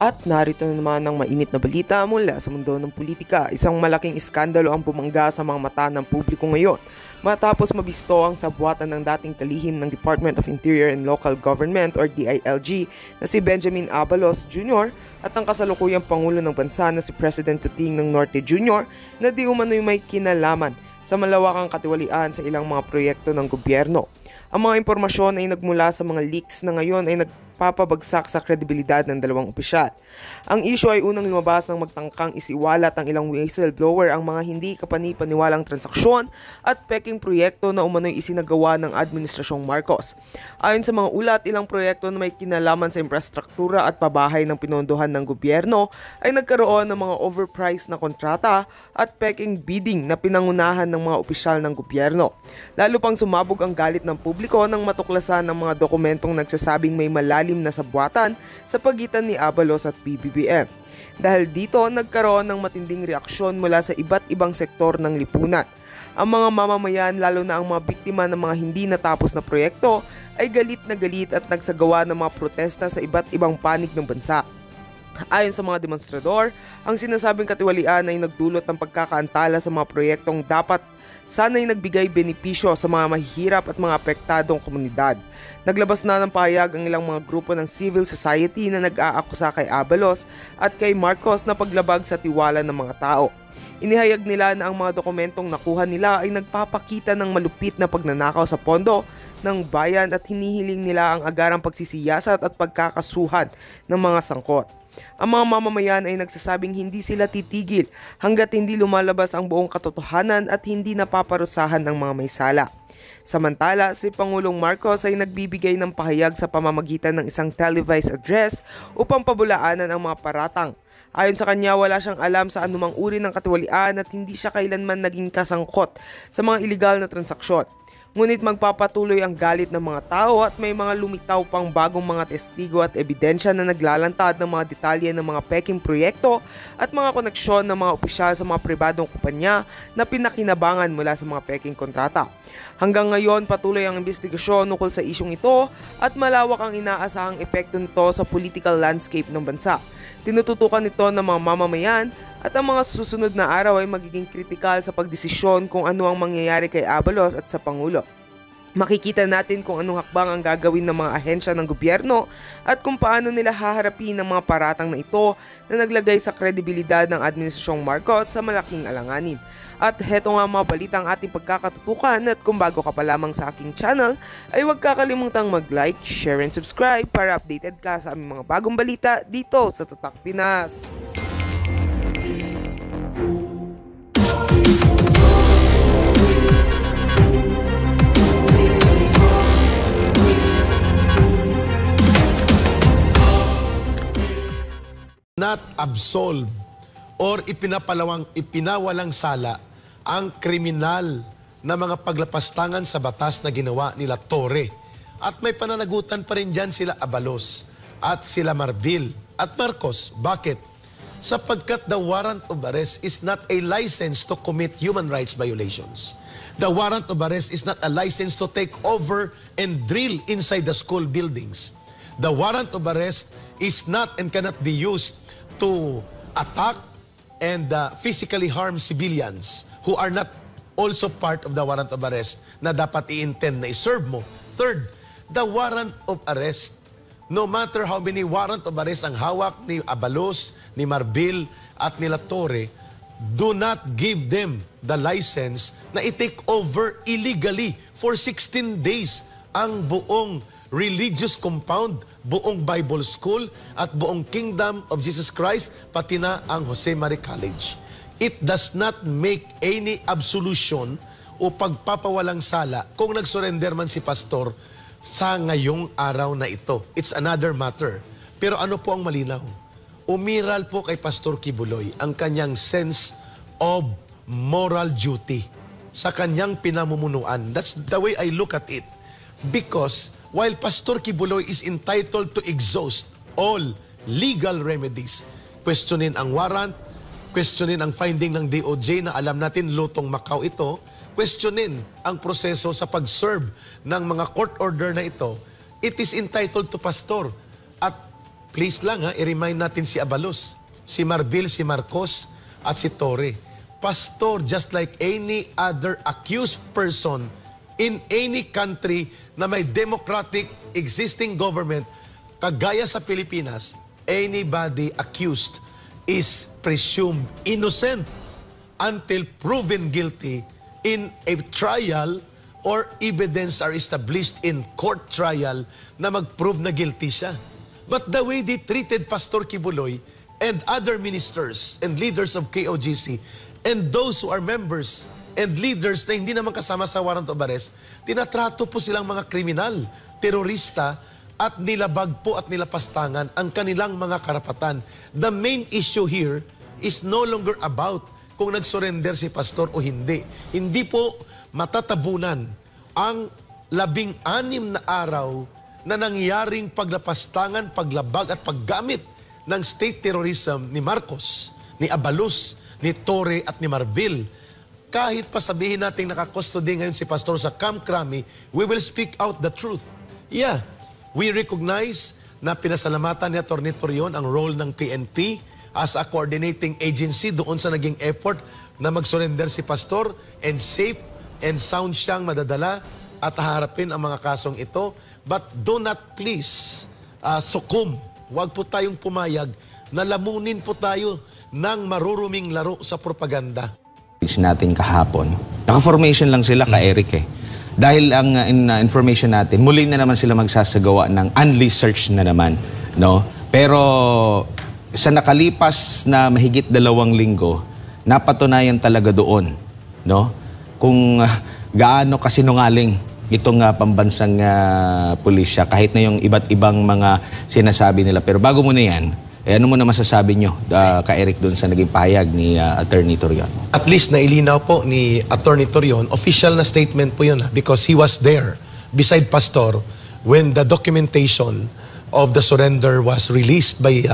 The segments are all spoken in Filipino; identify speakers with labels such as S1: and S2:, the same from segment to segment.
S1: At narito na naman ang mainit na balita mula sa mundo ng politika. Isang malaking iskandalo ang bumangga sa mga mata ng publiko ngayon matapos mabisto ang sabuatan ng dating kalihim ng Department of Interior and Local Government or DILG na si Benjamin Abalos Jr. at ang kasalukuyang Pangulo ng Bansa na si President Kuting ng Norte Jr. na di umano'y may kinalaman sa malawakang katiwalian sa ilang mga proyekto ng gobyerno. Ang mga impormasyon ay nagmula sa mga leaks na ngayon ay nagpapabagsak sa kredibilidad ng dalawang opisyal. Ang isyu ay unang lumabas ng magtangkang isiwalat ang ilang whistleblower ang mga hindi kapani-paniwalang transaksyon at peking proyekto na umano'y isinagawa ng Administrasyong Marcos. Ayon sa mga ulat, ilang proyekto na may kinalaman sa infrastruktura at pabahay ng pinondohan ng gobyerno ay nagkaroon ng mga overpriced na kontrata at peking bidding na pinangunahan ng mga opisyal ng gobyerno. Lalo pang sumabog ang galit ng publiko nang matuklasan ng mga dokumentong nagsasabing may malalim na sabwatan sa pagitan ni Abalos at PBBM. Dahil dito, nagkaroon ng matinding reaksyon mula sa iba't ibang sektor ng lipunan. Ang mga mamamayan, lalo na ang mga biktima ng mga hindi natapos na proyekto, ay galit at nagsagawa ng mga protesta sa iba't ibang panig ng bansa. Ayon sa mga demonstrador, ang sinasabing katiwalian ay nagdulot ng pagkakaantala sa mga proyektong dapat sana'y nagbigay benepisyo sa mga mahihirap at mga apektadong komunidad. Naglabas na ng pahayag ang ilang mga grupo ng civil society na nag-aakusa kay Abalos at kay Marcos na paglabag sa tiwala ng mga tao. Inihayag nila na ang mga dokumentong nakuha nila ay nagpapakita ng malupit na pagnanakaw sa pondo ng bayan at hinihiling nila ang agarang pagsisiyasat at pagkakasuhan ng mga sangkot. Ang mga mamamayan ay nagsasabing hindi sila titigil hanggat hindi lumalabas ang buong katotohanan at hindi napaparusahan ng mga may sala. Samantala, si Pangulong Marcos ay nagbibigay ng pahayag sa pamamagitan ng isang televised address upang pabulaanan ang mga paratang. Ayon sa kanya, wala siyang alam sa anumang uri ng katiwalian at hindi siya kailanman naging kasangkot sa mga iligal na transaksyon. Ngunit magpapatuloy ang galit ng mga tao at may mga lumitaw pang bagong mga testigo at ebidensya na naglalantad ng mga detalye ng mga peking proyekto at mga koneksyon ng mga opisyal sa mga pribadong kumpanya na pinakinabangan mula sa mga peking kontrata. Hanggang ngayon, patuloy ang investigasyon ukol sa isyong ito at malawak ang inaasahang epekto nito sa political landscape ng bansa. Tinututukan ito ng mga mamamayan at ang mga susunod na araw ay magiging kritikal sa pagdesisyon kung ano ang mangyayari kay Abalos at sa Pangulo. Makikita natin kung anong hakbang ang gagawin ng mga ahensya ng gobyerno at kung paano nila haharapin ang mga paratang na ito na naglagay sa kredibilidad ng Administrasyong Marcos sa malaking alanganin. At heto nga mga balitang ating pagkakatutukan at kung bago ka pa lamang sa aking channel ay huwag kakalimutang mag-like, share and subscribe para updated ka sa aming mga bagong balita dito sa Tatak Pinas.
S2: Not absolve or ipinawalang sala ang kriminal na mga paglapastangan sa batas na ginawa nila Torre. At may pananagutan pa rin dyan sila Abalos at sila Marbil at Marcos. Bakit? Sapagkat the warrant of arrest is not a license to commit human rights violations. The warrant of arrest is not a license to take over and drill inside the school buildings. The warrant of arrest is not and cannot be used to attack and physically harm civilians who are not also part of the warrant of arrest na dapat i-intend na i-serve mo. Third, the warrant of arrest, no matter how many warrant of arrest ang hawak ni Abalos, ni Marbil at nila Torre, do not give them the license na i-take over illegally for 16 days ang buong religious compound, buong Bible School at buong Kingdom of Jesus Christ, pati na ang Jose Marie College. It does not make any absolution o pagpapawalang sala kung nagsurrender man si pastor sa ngayong araw na ito. It's another matter. Pero ano po ang malinaw? Umiral po kay Pastor Kibuloy ang kanyang sense of moral duty sa kanyang pinamumunuan. That's the way I look at it. Because while Pastor Kibuloy is entitled to exhaust all legal remedies, questionin ang warrant, questionin ang finding ng DOJ na alam natin lutong Macau ito, questionin ang proseso sa pag-serve ng mga court order na ito, it is entitled to Pastor. At please lang i-remind natin si Abalos, si Marbil, si Marcos, at si Torre. Pastor, just like any other accused person in any country na may democratic existing government, kagaya sa Pilipinas, anybody accused is presumed innocent until proven guilty in a trial or evidence are established in court trial na mag-prove na guilty siya. But the way they treated Pastor Kibuloy and other ministers and leaders of KOGC and those who are members and leaders na hindi naman kasama sa warrant of arrest, tinatrato po silang mga kriminal, terorista, at nilabag po at nilapastangan ang kanilang mga karapatan. The main issue here is no longer about kung nag-surrender si pastor o hindi. Hindi po matatabunan ang 16 na araw na nangyaring paglapastangan, paglabag at paggamit ng state terrorism ni Marcos, ni Abalos, ni Torre at ni Marbil. Kahit pa sabihin natin nakakustody ngayon si pastor sa Camp Crame, we will speak out the truth. Yeah, we recognize na pinasalamatan ni Atty. Torion ang role ng PNP as a coordinating agency doon sa naging effort na mag-surrender si pastor and safe and sound siyang madadala at haharapin ang mga kasong ito. But do not please succumb. Huwag po tayong pumayag na lamunin po tayo ng maruruming laro sa propaganda.
S3: Natin kahapon, naka-formation lang sila ka-Eric eh. Dahil ang information natin, muli na naman sila magsasagawa ng unleashed search na naman. No? Pero sa nakalipas na mahigit 2 linggo, napatunayan talaga doon, no? Kung gaano kasinungaling itong pambansang pulisya, kahit na yung iba't ibang mga sinasabi nila. Pero bago muna yan, ano mo na masasabi nyo, ka-Eric, doon sa naging pahayag ni Atty. Torion?
S2: At least nailinaw po ni Atty. Torion, official na statement po yun because he was there beside Pastor when the documentation of the surrender was released by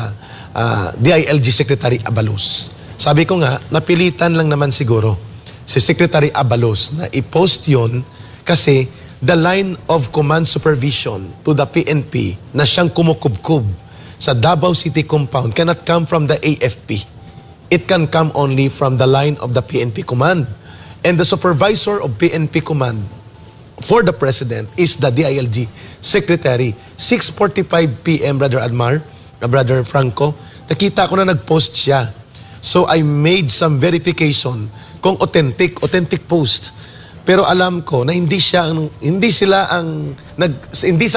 S2: DILG Secretary Abalos. Sabi ko nga, napilitan lang naman siguro si Secretary Abalos na i-post yun kasi the line of command supervision to the PNP na siyang kumukubkub sa Davao City compound cannot come from the AFP. It can come only from the line of the PNP command. And the supervisor of PNP command for the President is the DILG Secretary. 6:45 p.m., Brother Admar, Brother Franco, nakita ko na nag-post siya. So I made some verification kung authentic post. Pero alam ko na hindi sa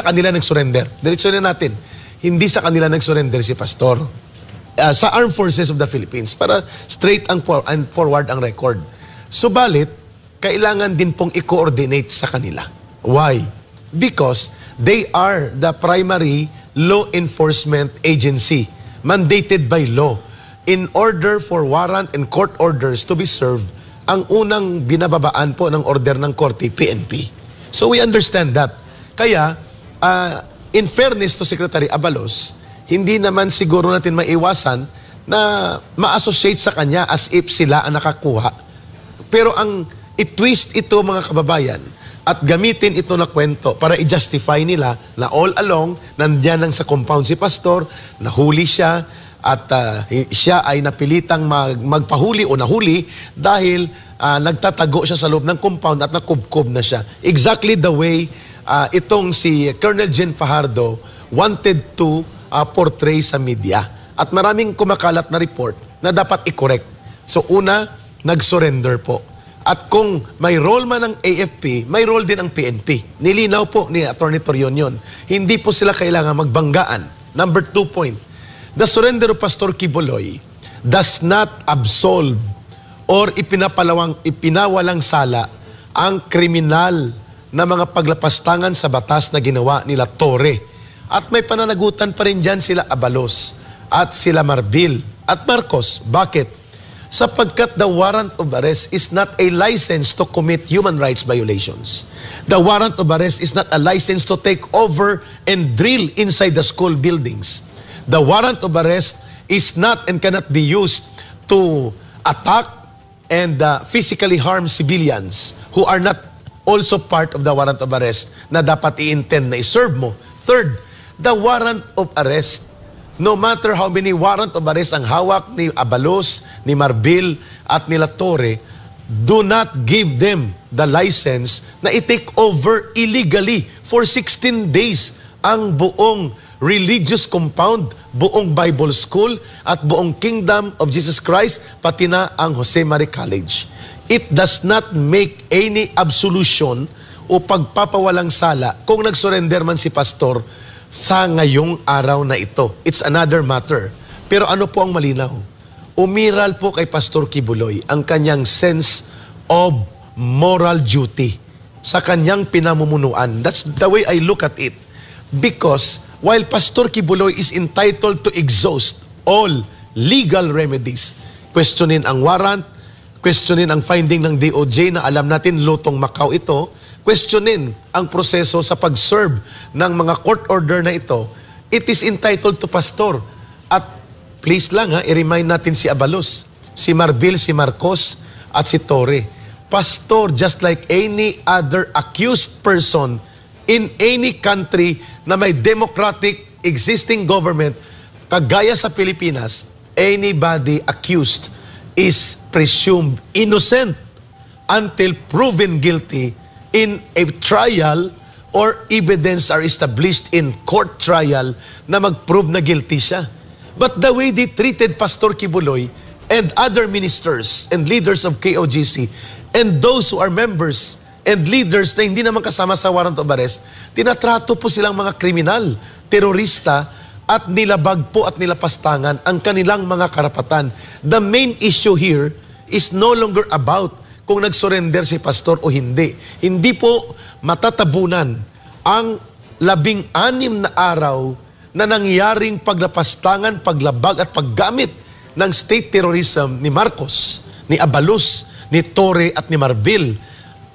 S2: kanila nag-surrender. Diretso na natin. Hindi sa kanila nag-surrender si Pastor. Sa Armed Forces of the Philippines para straight and forward ang record. Subalit, kailangan din pong i-coordinate sa kanila. Why? Because they are the primary law enforcement agency mandated by law. In order for warrant and court orders to be served, ang unang binababaan po ng order ng korte, PNP. So we understand that. Kaya, in fairness to Secretary Abalos, hindi naman siguro natin maiwasan na ma-associate sa kanya as if sila ang nakakuha. Pero ang i-twist ito mga kababayan at gamitin ito na kwento para i-justify nila na all along nandiyan lang sa compound si Pastor, nahuli siya at siya ay napilitang magpahuli o nahuli dahil nagtatago siya sa loob ng compound at nakubkob na siya. Exactly the way itong si Colonel Jen Fajardo wanted to portray sa media. At maraming kumakalat na report na dapat i-correct. So una, nag-surrender po. At kung may role man ng AFP, may role din ang PNP. Nilinaw po ni Atty. Torion yun. Hindi po sila kailangan magbanggaan. Number 2 point, the surrender of Pastor Kibuloy does not absolve or ipinawalang sala ang kriminal na mga paglapastangan sa batas na ginawa nila Torre. At may pananagutan pa rin dyan sila Abalos at sila Marbil at Marcos. Bakit? Sapagkat the warrant of arrest is not a license to commit human rights violations. The warrant of arrest is not a license to take over and drill inside the school buildings. The warrant of arrest is not and cannot be used to attack and physically harm civilians who are not also part of the warrant of arrest na dapat i-intend na i-serve mo. Third, the warrant of arrest No matter how many warrant of arrest ang hawak ni Abalos, ni Marbil, at ni La Torre, do not give them the license na i-take over illegally for 16 days ang buong religious compound, buong Bible School, at buong Kingdom of Jesus Christ, pati na ang Jose Marie College. It does not make any absolution o pagpapawalang sala kung nag-surrender man si pastor sa ngayong araw na ito. It's another matter. Pero ano po ang malinaw? Umiral po kay Pastor Kibuloy ang kanyang sense of moral duty sa kanyang pinamumunuan. That's the way I look at it. Because while Pastor Kibuloy is entitled to exhaust all legal remedies, questionin ang warrant, questionin ang finding ng DOJ na alam natin lutong Macau ito, questionin ang proseso sa pag-serve ng mga court order na ito, it is entitled to pastor. At please lang i-remind natin si Abalos, si Marbil, si Marcos, at si Torre. Pastor, just like any other accused person in any country na may democratic existing government, kagaya sa Pilipinas, anybody accused is presumed innocent until proven guilty in a trial or evidence are established in court trial na mag-prove na guilty siya. But the way they treated Pastor Kibuloy and other ministers and leaders of KOGC and those who are members and leaders na hindi naman kasama sa warrant of arrest, tinatrato po silang mga kriminal, terorista, at nilabag po at nilapastangan ang kanilang mga karapatan. The main issue here is no longer about kung nag-surrender si pastor o hindi. Hindi po matatabunan ang 16 na araw na nangyaring paglapastangan, paglabag at paggamit ng state terrorism ni Marcos, ni Abalos, ni Torre at ni Marbil.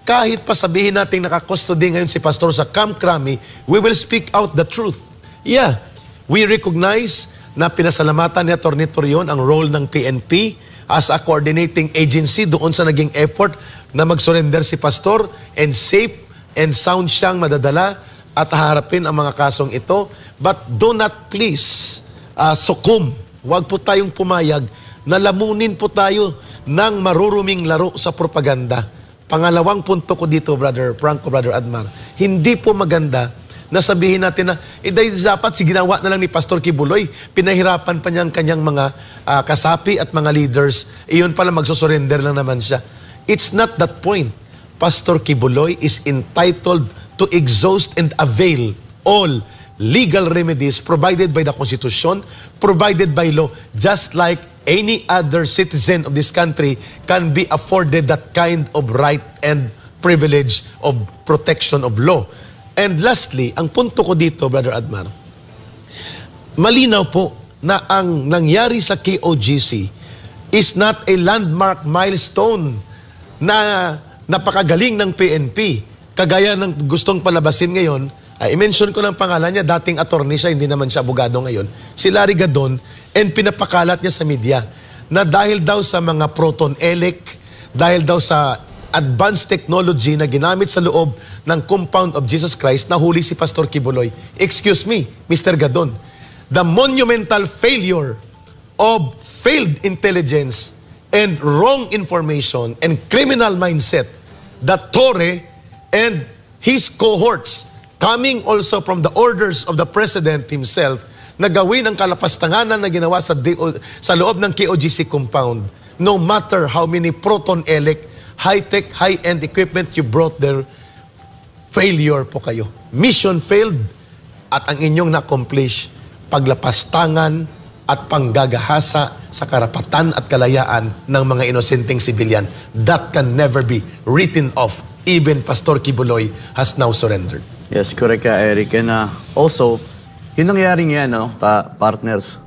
S2: Kahit pa sabihin natin nakakustody ngayon si pastor sa Camp Crame, we will speak out the truth. Yeah, we recognize na pinasalamatan ni Atty. Torion ang role ng PNP as a coordinating agency doon sa naging effort na mag-surrender si pastor and safe and sound siyang madadala at haharapin ang mga kasong ito. But do not please succumb. Huwag po tayong pumayag na lamunin po tayo ng maruruming laro sa propaganda. Pangalawang punto ko dito, Brother Franco, Brother Admar, hindi po maganda na sabihin natin na, dahil dapat si ginawa na lang ni Pastor Kibuloy, pinahirapan pa niyang kanyang mga kasapi at mga leaders, iyon pala magsusurrender lang naman siya. It's not that point. Pastor Kibuloy is entitled to exhaust and avail all legal remedies provided by the Constitution, provided by law, just like any other citizen of this country can be afforded that kind of right and privilege of protection of law. And lastly, ang punto ko dito, Brother Admar, malinaw po na ang nangyari sa KOGC is not a landmark milestone na napakagaling ng PNP. Kagaya ng gustong palabasin ngayon, i-mention ko ng pangalan niya, dating attorney siya, hindi naman siya abogado ngayon, si Larry Gadon, and pinapakalat niya sa media na dahil daw sa mga proton-elec, dahil daw sa advanced technology na ginamit sa loob ng compound of Jesus Christ, nahuli si Pastor Kibuloy. Excuse me, Mr. Gadon, the monumental failure of failed intelligence and wrong information and criminal mindset that Torre and his cohorts, coming also from the orders of the President himself, na gawin ang kalapastanganan na ginawa sa loob ng KOGC compound, no matter how many proton-elec, high-tech, high-end equipment you brought there, failure po kayo. Mission failed at ang inyong na-accomplish, paglapastangan at panggagahasa sa karapatan at kalayaan ng mga inosenteng sibilyan. That can never be written off. Even Pastor Kibuloy has now surrendered.
S4: Yes, correct ka, Eric. And also, yung nangyaring yan, partners,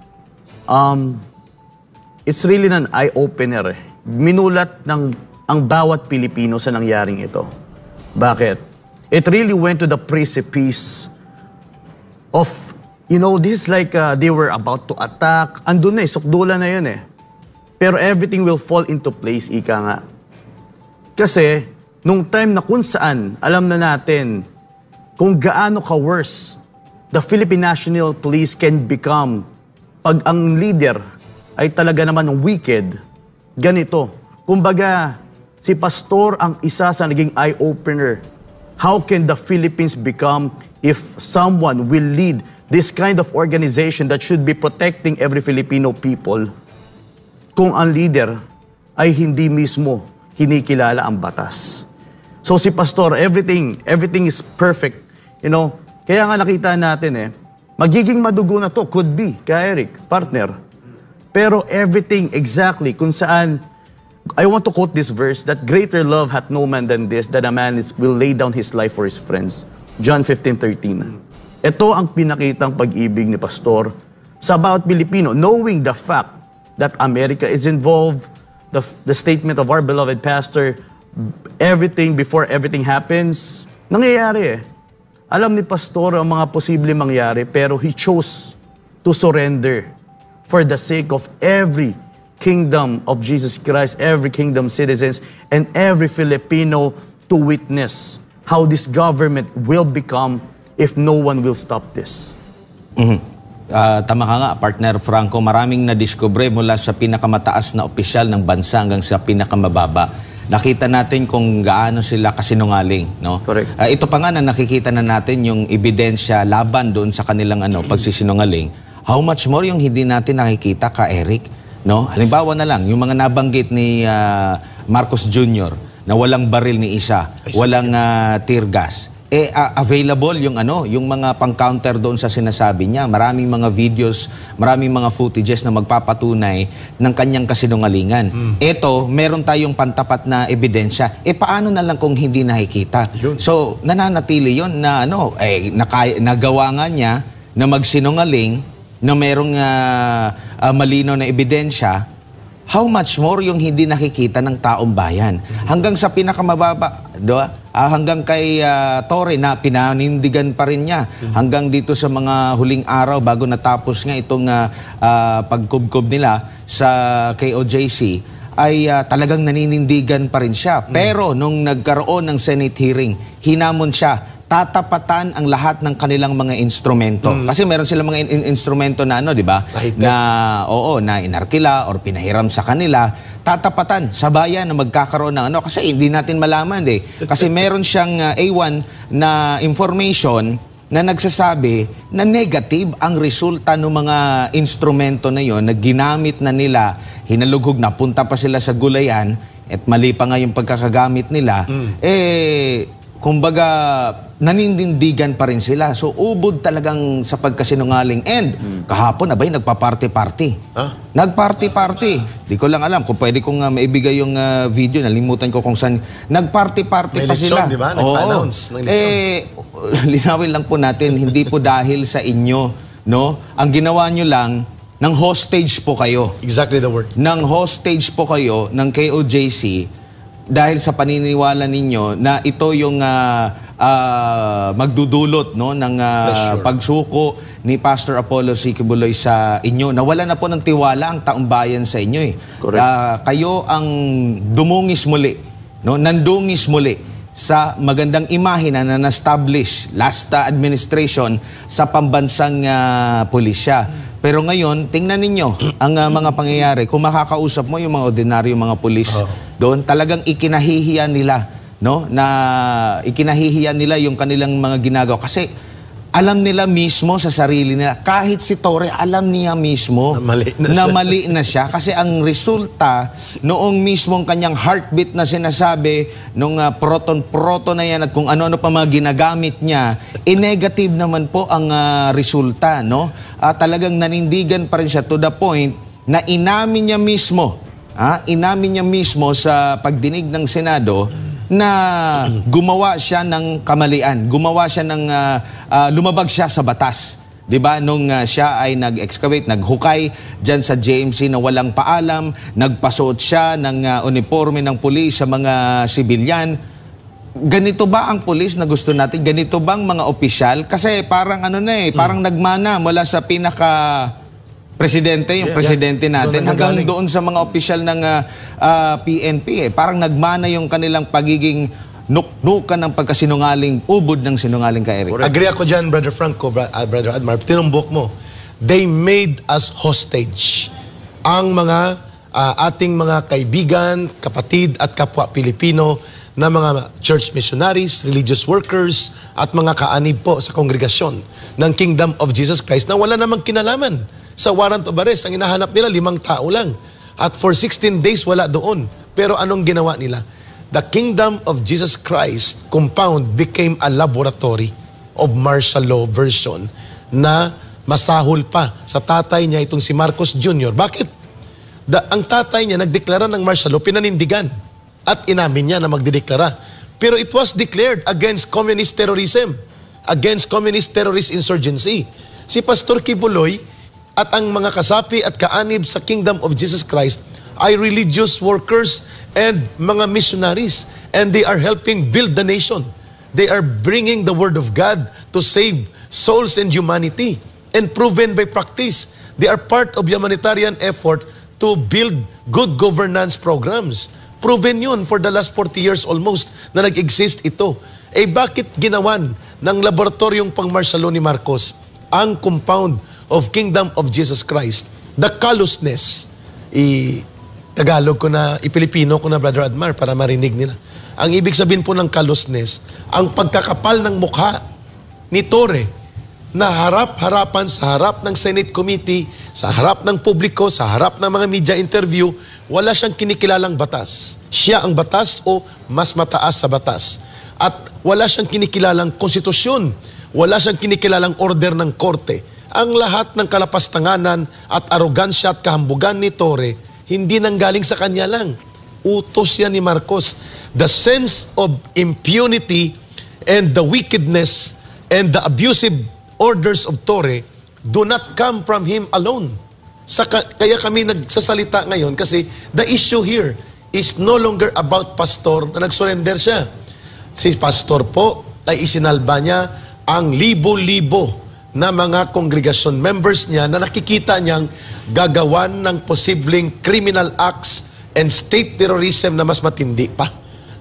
S4: it's really an eye-opener. Minulat ang bawat Pilipino sa nangyaring ito. Bakit? It really went to the precipice of, this is like they were about to attack. Andun na sukdula na yun Pero everything will fall into place, ika nga. Kasi, nung time na kung saan, alam na natin kung gaano ka-worse the Philippine National Police can become pag ang leader ay talaga naman wicked, ganito. Kumbaga, si Pastor ang isa sa naging eye-opener. How can the Philippines become if someone will lead this kind of organization that should be protecting every Filipino people kung ang leader ay hindi mismo kinikilala ang batas? So si Pastor, everything is perfect. You know, kaya nga nakita natin magiging madugo na to, could be, kay Eric, partner. Pero everything exactly kung saan, I want to quote this verse, that greater love hath no man than this, that a man will lay down his life for his friends. John 15:13. Ito ang pinakitang pag-ibig ni Pastor sa bawat Pilipino, knowing the fact that America is involved, the statement of our beloved pastor, everything before everything happens, nangyayari Alam ni Pastor ang mga posible mangyari, pero he chose to surrender for the sake of every kingdom of Jesus Christ, every kingdom citizens, and every Filipino to witness how this government will become if no one will stop this.
S3: Tama ka nga, partner Franco, maraming nadiskubre mula sa pinakamataas na opisyal ng bansa hanggang sa pinakamababa. Nakita natin kung gaano sila kasinungaling, no?
S4: Correct.
S3: Ito pa nga na nakikita na natin yung ebidensya laban doon sa kanilang pagsisinungaling. How much more yung hindi natin nakikita ka, Eric, no? Halimbawa na lang, yung mga nabanggit ni Marcos Jr. na walang baril ni isa, walang tear gas. Available yung yung mga pang-counter doon sa sinasabi niya. Maraming mga videos, maraming mga footages na magpapatunay ng kanyang kasinungalingan. Ito, meron tayong pantapat na ebidensya. Paano na lang kung hindi nakikita? So, nananatili yon na nagawa nga niya na magsinungaling na merong malinaw na ebidensya. How much more yung hindi nakikita ng taong bayan? Hanggang sa pinakamababa, hanggang kay Torre na pinanindigan pa rin niya. Hanggang dito sa mga huling araw bago natapos nga itong pagkubkob nila sa KOJC, ay talagang naninindigan pa rin siya. Pero nung nagkaroon ng Senate hearing, hinamon siya, tatapatan ang lahat ng kanilang mga instrumento. Kasi meron silang mga instrumento na di ba? Na inarkila or pinahiram sa kanila, tatapatan sa bayan na magkakaroon ng kasi hindi natin malaman Kasi meron siyang A1 na information na nagsasabi na negative ang resulta ng mga instrumento na yon na ginamit na nila, hinalugog na, punta pa sila sa gulayan at mali pa nga yung pagkakagamit nila, kumbaga, nanindigan pa rin sila. So, ubod talagang sa pagkasinungaling. And, kahapon, nagpa-party-party. Nag-party-party. Di ko lang alam kung pwede kong maibigay yung video. Nalimutan ko kung saan. Nag-party-party pa sila.
S2: May eleksyon, di ba? Nagpa-announce ng eleksyon.
S3: Linawin lang po natin, hindi po dahil sa inyo, no? Ang ginawa nyo lang, ng hostage po kayo.
S2: Exactly the word.
S3: Ng hostage po kayo ng KOJC dahil sa paniniwala ninyo na ito yung magdudulot ng pagsuko ni Pastor Apollo C. Quiboloy sa inyo. Nawala na po ng tiwala ang taong bayan sa inyo. Kayo ang dumungis muli, nandungis muli sa magandang imahe na na-establish last administration sa pambansang pulisya. Pero ngayon, tingnan ninyo ang mga pangyayari. Kung makakausap mo yung mga ordinaryo mga pulis doon, talagang ikinahihiya nila, na ikinahihiya nila yung kanilang mga ginagawa. Kasi alam nila mismo sa sarili nila, kahit si Torre, alam niya mismo na mali na siya. Kasi ang resulta, noong mismong kanyang heartbeat na sinasabi, nung proton na yan at kung ano-ano pa mga ginagamit niya, negative naman po ang resulta, talagang nanindigan pa rin siya to the point na inamin niya mismo sa pagdinig ng Senado na gumawa siya ng kamalian, lumabag siya sa batas. 'Di ba? Nung siya ay nag-excavate, naghukay diyan sa JMC na walang paalam, nagpasuot siya ng uniforme ng pulis sa mga sibilyan. Ganito ba ang pulis na gusto natin? Ganito bang mga opisyal? Kasi parang parang nagmana mula sa presidente, yung presidente natin, hanggang doon sa mga opisyal ng PNP. Parang nagmana yung kanilang pagiging nuknukan ng pagkasinungaling, ubod ng sinungaling ka, Eric.
S2: Agree ako dyan, Brother Franco, Brother Admar. Tinumbok mo. they made us hostage. Ang mga ating mga kaibigan, kapatid at kapwa Pilipino na mga church missionaries, religious workers at mga kaanib po sa kongregasyon ng Kingdom of Jesus Christ na wala namang kinalaman sa warrant of arrest. Ang hinahanap nila 5 tao lang. At for 16 days wala doon. Pero anong ginawa nila? The Kingdom of Jesus Christ compound became a laboratory of martial law version na masahol pa sa tatay niya itong si Marcos Jr. Bakit? Ang tatay niya nagdeklara ng martial law, pinanindigan at inamin niya na magdideklara. Pero it was declared against communist terrorism, against communist terrorist insurgency. Si Pastor Kibuloy at ang mga kasapi at kaanib sa Kingdom of Jesus Christ ay religious workers and mga missionaries, and they are helping build the nation. They are bringing the Word of God to save souls and humanity, and proven by practice. They are part of humanitarian effort to build good governance programs. Proven yun for the last 40 years almost na nag-exist ito. Eh bakit ginawan ng laboratoryong pang-martial law ni Marcos ang compound of Kingdom of Jesus Christ? The callousness, Tagalog ko na, Pilipino ko na, Brother Admar, para marinig nila. Ang ibig sabihin po ng callousness, ang pagkakapal ng mukha ni Torre na harap-harapan sa harap ng Senate Committee, sa harap ng publiko, sa harap ng mga media interview, wala siyang kinikilalang batas. Siya ang batas o mas mataas sa batas. At wala siyang kinikilalang konstitusyon. Wala siyang kinikilalang order ng korte. Ang lahat ng kalapastanganan at arogansya at kahambugan ni Torre, hindi nanggaling sa kanya lang. Utos yan ni Marcos. The sense of impunity and the wickedness and the abusive orders of Torre do not come from him alone. Kaya kami nagsasalita ngayon kasi the issue here is no longer about pastor na nagsurrender siya. Si pastor po ay isinalba niya ang libo-libo na mga congregation members niya na nakikita niyang gagawan ng posibleng criminal acts and state terrorism na mas matindi pa.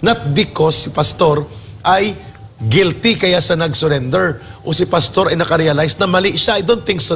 S2: Not because si pastor ay guilty kaya sa nag-surrender o si pastor ay nakarealize na mali siya. I don't think so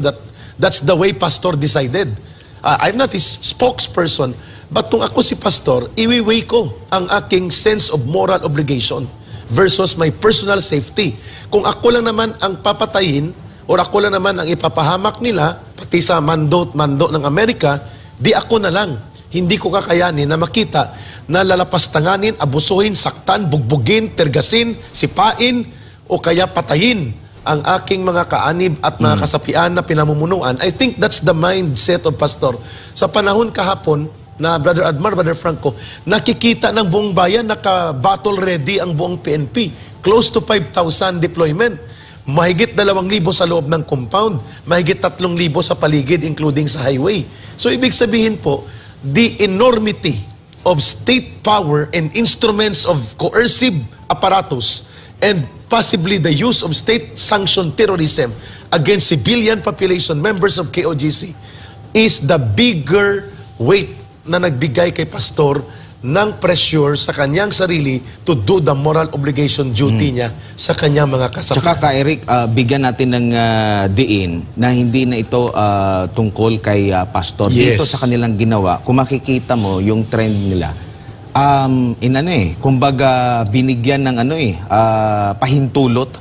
S2: that's the way pastor decided. I'm not his spokesperson, but kung ako si pastor, iwiweigh ko ang aking sense of moral obligation versus my personal safety. Kung ako lang naman ang papatayin or ako lang naman ang ipapahamak nila, pati sa mando ng Amerika, di ako na lang. Hindi ko kakayanin na makita na lalapastanganin, abusuhin, saktan, bugbugin, tergasin, sipain, o kaya patayin ang aking mga kaanib at mga kasapian na pinamumunuan. I think that's the mindset of pastor. Sa panahon kahapon na Brother Admar, Brother Franco, nakikita ng buong bayan, naka-battle ready ang buong PNP. Close to 5,000 deployment. Mahigit 2,000 sa loob ng compound. Mahigit 3,000 sa paligid, including sa highway. So ibig sabihin po, the enormity of state power and instruments of coercive apparatus and possibly the use of state-sanctioned terrorism against civilian population members of KOGC is the bigger weight na nagbigay kay pastor ng pressure sa kanyang sarili to do the moral obligation duty niya sa kanyang mga kasapi.
S3: Tsaka ka Eric, bigyan natin ng diin na hindi na ito tungkol kay pastor.
S2: Yes.
S3: Dito sa kanilang ginawa, kung makikita mo yung trend nila, kumbaga binigyan ng pahintulot,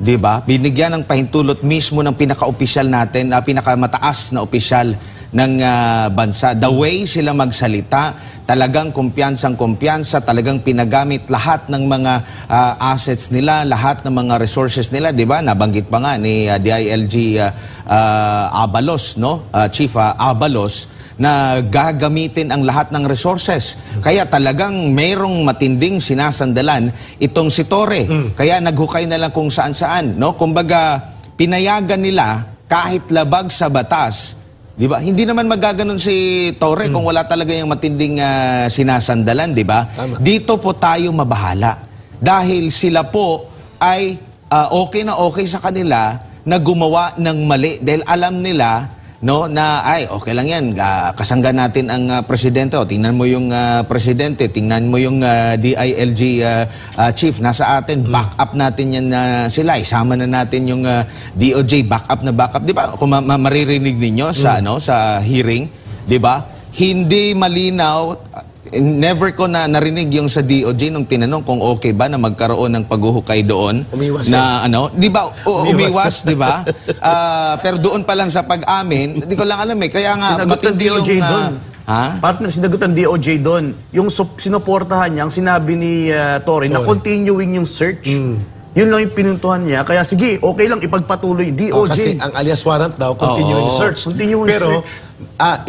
S3: 'di ba? Binigyan ng pahintulot mismo ng pinaka-opisyal natin, pinakamataas na opisyal ng bansa. The way sila magsalita, talagang kumpiyansang-kumpiyansa, talagang pinagamit lahat ng mga assets nila, lahat ng mga resources nila, 'di ba? Nabanggit pa nga ni DILG Abalos, no? Chief Abalos, na gagamitin ang lahat ng resources. Kaya talagang mayroong matinding sinasandalan itong si Torre. Kaya naghukay na lang kung saan-saan, no? Kumbaga, pinayagan nila kahit labag sa batas. Di ba? Hindi naman magaganon si Torre kung wala talaga yung matinding sinasandalan, di ba? Dito po tayo mabahala. Dahil sila po ay okay na okay sa kanila na gumawa ng mali. Dahil alam nila no, na ay okay lang yan, kasangga natin ang presidente, o tingnan mo yung presidente, tingnan mo yung DILG chief nasa atin, back up natin yan sila, isama na natin yung DOJ, back up, di ba? Kung maririnig ninyo sa sa hearing, di ba? Hindi malinaw. Never ko na narinig yung sa DOJ nung tinanong kung okay ba na magkaroon ng paghuhukay doon.
S2: Umiwas
S3: na di ba? Umiwas, di ba? Pero doon pa lang sa pag-amin, hindi ko lang alam kaya nga
S4: Sinagot ng
S3: matindi
S4: DOJ
S3: yung
S4: doon. Partner, sinagot ng DOJ doon. Yung sinuportahan niya, ang sinabi ni Torre, na continuing yung search. Yun lang yung pinuntuhan niya. Kaya sige, okay lang ipagpatuloy DOJ.
S2: Kasi ang alias warrant daw, continuing search.
S4: Continuing
S2: Pero
S4: search.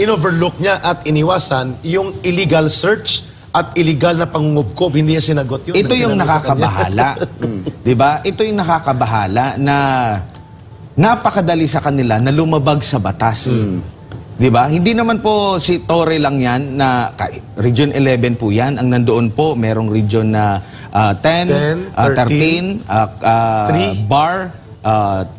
S2: In-overlook niya at iniwasan yung illegal search at illegal na pangungubkob. Hindi niya sinagot yun.
S3: Ito yung nakakabahala. Di ba? Ito yung nakakabahala na napakadali sa kanila na lumabag sa batas. Di ba? Hindi naman po si Torre lang yan na Region 11 po yan. Ang nandoon po, merong region na 10, 13, Bar,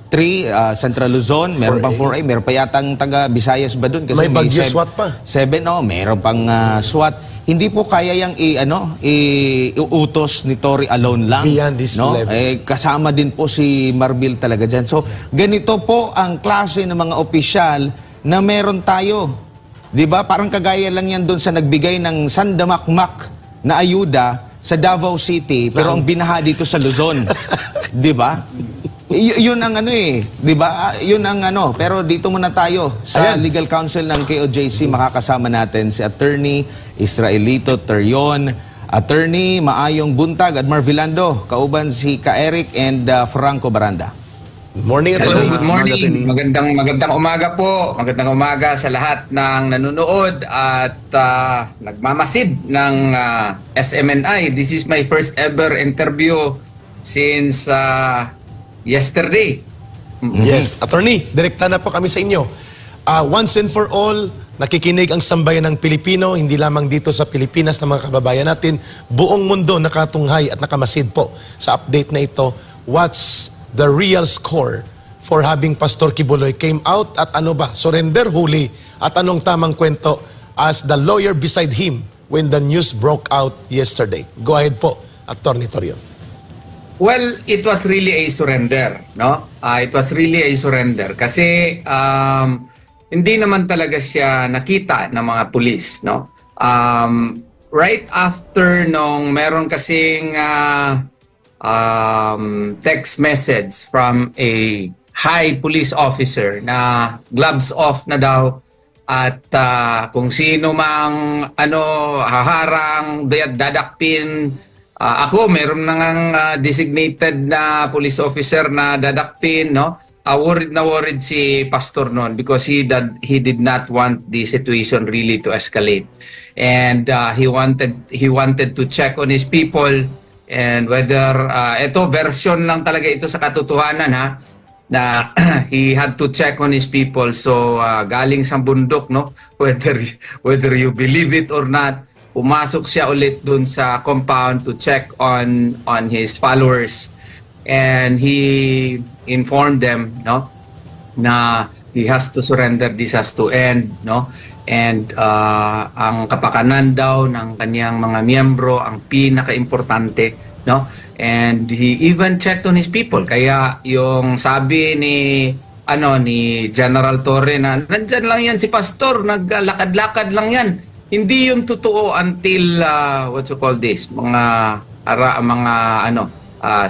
S3: 3, Central Luzon, meron pang 4A, meron pa yatang taga Visayas ba doon?
S2: May Bagyo SWAT pa.
S3: 7, meron pang SWAT. Hindi po kaya yang iutos ni Torre alone lang.
S2: Beyond this level.
S3: Kasama din po si Marbil talaga dyan. So, ganito po ang klase ng mga opisyal na meron tayo. 'Di ba? Parang kagaya lang yan doon sa nagbigay ng sandamakmak na ayuda sa Davao City pero ang binaha dito sa Luzon. 'Di ba? Yun ang 'di ba? Yun ang pero dito muna tayo sa Legal Counsel ng KOJC. Makakasama natin si Attorney Israelito Terion, Attorney Maayong Buntag at Marvilando, kauban si Ka-Eric and Franco Baranda.
S2: Morning,
S5: Hello,
S2: Attorney.
S5: good morning. Magandang umaga po. Magandang umaga sa lahat ng nanonood at nagmamasid ng SMNI. This is my first ever interview since yesterday.
S2: Yes, Attorney, direkta na po kami sa inyo. Once and for all, nakikinig ang sambayan ng Pilipino, hindi lamang dito sa Pilipinas na mga kababayan natin, buong mundo nakatunghay at nakamasid po sa update na ito. What's the real score for having Pastor Kibuloy came out at surrender huli at anong tamang kwento as the lawyer beside him when the news broke out yesterday. Go ahead po, Attorney Torion.
S5: Well, it was really a surrender, no? It was really a surrender kasi hindi naman talaga siya nakita ng mga pulis, no? Right after nung meron kasing text message from a high police officer na gloves off na daw at kung sino mang haharang, dadakpin. Ako meron nang designated na police officer na dadakpin, no? Worried si Pastor noon because he did not want the situation really to escalate, and he wanted to check on his people. And whether ito version lang talaga ito sa katotohanan na he had to check on his people. So galing sa bundok, no, whether you believe it or not, pumasok siya ulit dun sa compound to check on his followers, and he informed them, no, na he has to surrender, this has to end, no. And ang kapakanan daw ng kanyang mga miyembro ang pinaka-importante, no? And he even checked on his people. Kaya yung sabi ni General Torre na nandyan lang yan si Pastor, naglalakad-lakad lang yan. Hindi yung totoo until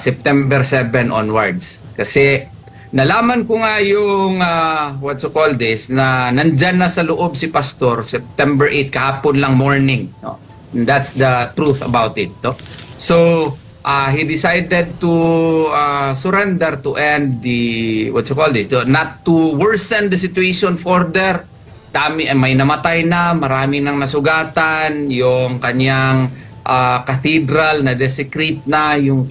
S5: September 7 onwards. Kasi nalaman ko nga yung na nandyan na sa loob si Pastor September 8 kahapon lang morning, no? And that's the truth about it, no? So he decided to surrender to end the not to worsen the situation further. May namatay na, marami nang nasugatan, yung kanyang cathedral na desecrate na, yung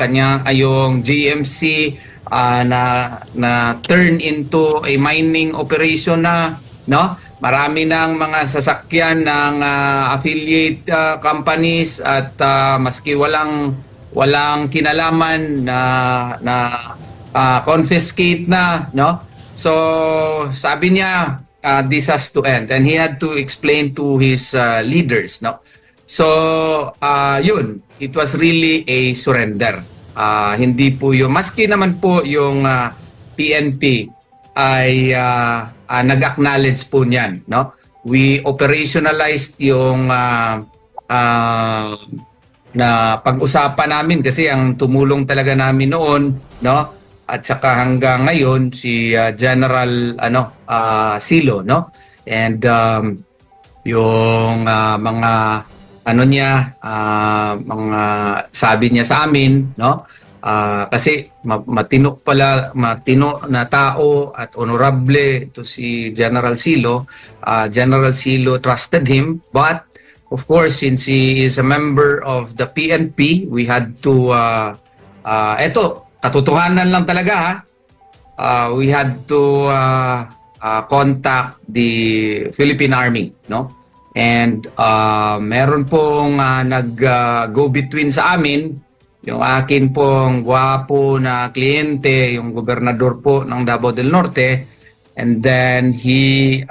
S5: GMC na turn into a mining operation na, no? Marami ng mga sasakyan ng affiliate companies at maski walang kinalaman na confiscate na, no? So sabi niya this has to end, and he had to explain to his leaders, no. So yun, it was really a surrender. Hindi po yung, maski naman po yung PNP ay nag-acknowledge po niyan, no. We operationalized yung na pag-usapan namin, kasi ang tumulong talaga namin noon, no, at saka hanggang ngayon si General Silo, no, and yung mga niya, mga sabi niya sa amin, no, kasi matino na tao at honorable to si General Silo. General Silo trusted him, but of course, since he is a member of the PNP, we had to eto, katotohanan lang talaga, we had to contact the Philippine Army, no? And meron pong nag-go-between sa amin, yung akin pong gwapo na kliyente, yung gobernador po ng Davao del Norte, and then he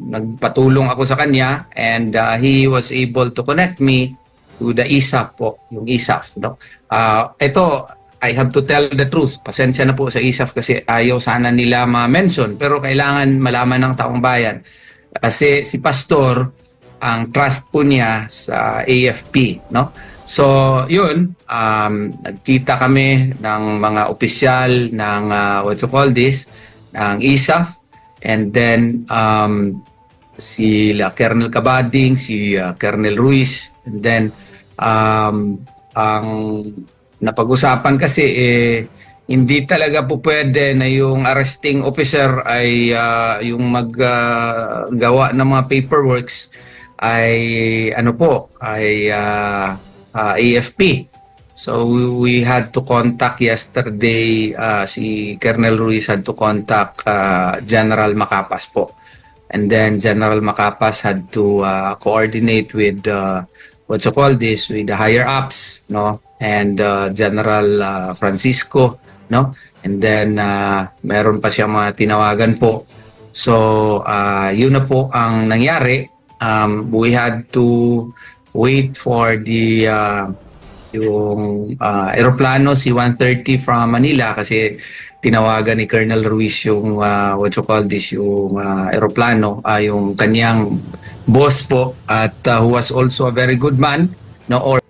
S5: nagpatulong ako sa kanya, and he was able to connect me to the ISAF po, yung ISAF, no? Ito, I have to tell the truth. Pasensya na po sa ISAF kasi ayaw sana nila ma-mention, pero kailangan malaman ng taong bayan. Kasi si Pastor, ang trust po niya sa AFP, no? So, yun, nagkita kami ng mga opisyal ng what you call this, ng ISAF, and then si Colonel Cabading, si Colonel Ruiz, and then ang napag-usapan kasi hindi talaga po pwede na yung arresting officer ay yung maggawa ng mga paperworks ay AFP. So we had to contact yesterday, si Colonel Ruiz had to contact General Macapas po. And then General Macapas had to coordinate with what you call this, with the higher ups, no? And General Francisco, no? And then meron pa siya mga tinawagan po. So yun na po ang nangyari. We had to wait for the yung aeroplano C-130 from Manila, kasi tinawagan ni Colonel Ruiz yung what you call this, yung aeroplano, yung kanyang boss po, at who was also a very good man, no, or